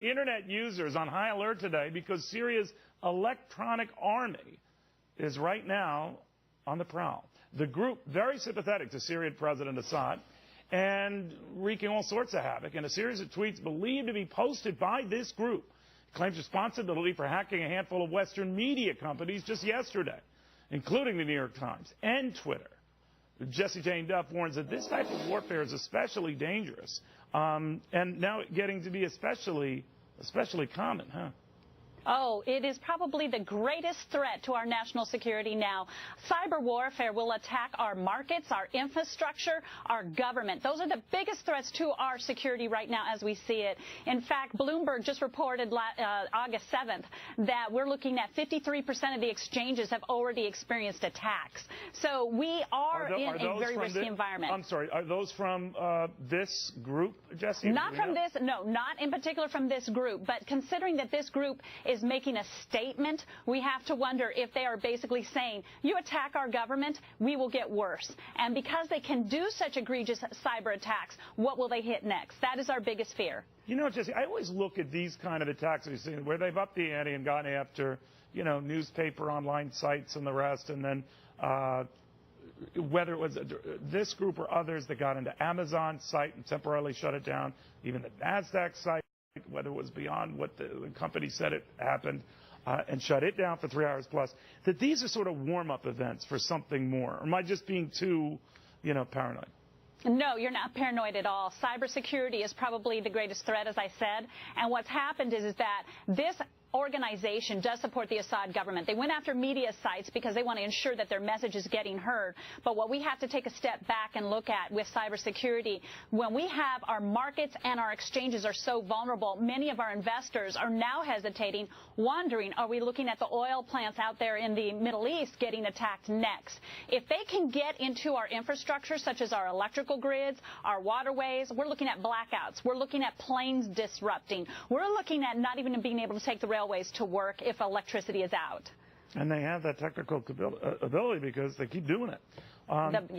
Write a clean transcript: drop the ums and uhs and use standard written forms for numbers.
internet users on high alert today because Syria's electronic army is right now on the prowl. The group, very sympathetic to Syrian President Assad and wreaking all sorts of havoc. In a series of tweets believed to be posted by this group, claims responsibility for hacking a handful of Western media companies just yesterday, including the New York Times and Twitter. Jesse Jane Duff warns that this type of warfare is especially dangerous, and now getting to be especially common, huh? Oh, it is probably the greatest threat to our national security now. Cyber warfare will attack our markets, our infrastructure, our government. Those are the biggest threats to our security right now as we see it. In fact, Bloomberg just reported August 7th that we're looking at 53% of the exchanges have already experienced attacks. So we are in a very risky environment. I'm sorry, are those from this group, Jesse? Not from this, no, not in particular from this group, but considering that this group is making a statement, we have to wonder if they are basically saying, you attack our government, we will get worse. And because they can do such egregious cyber attacks, what will they hit next? That is our biggest fear. You know, Jesse, I always look at these kind of attacks we've seen where they've upped the ante and gone after, you know, newspaper, online sites and the rest, and then whether it was this group or others that got into Amazon's site and temporarily shut it down, even the NASDAQ site, whether it was beyond what the company said it happened, and shut it down for 3 hours plus, that these are sort of warm-up events for something more. Or am I just being too, you know, paranoid? No, you're not paranoid at all. Cybersecurity is probably the greatest threat, as I said. And what's happened is that this organization does support the Assad government. They went after media sites because they want to ensure that their message is getting heard. But what we have to take a step back and look at with cybersecurity, when we have our markets and our exchanges are so vulnerable, many of our investors are now hesitating, wondering, are we looking at the oil plants out there in the Middle East getting attacked next? If they can get into our infrastructure, such as our electrical grids, our waterways, we're looking at blackouts. We're looking at planes disrupting. We're looking at not even being able to take the railways to work if electricity is out. And they have that technical ability because they keep doing it.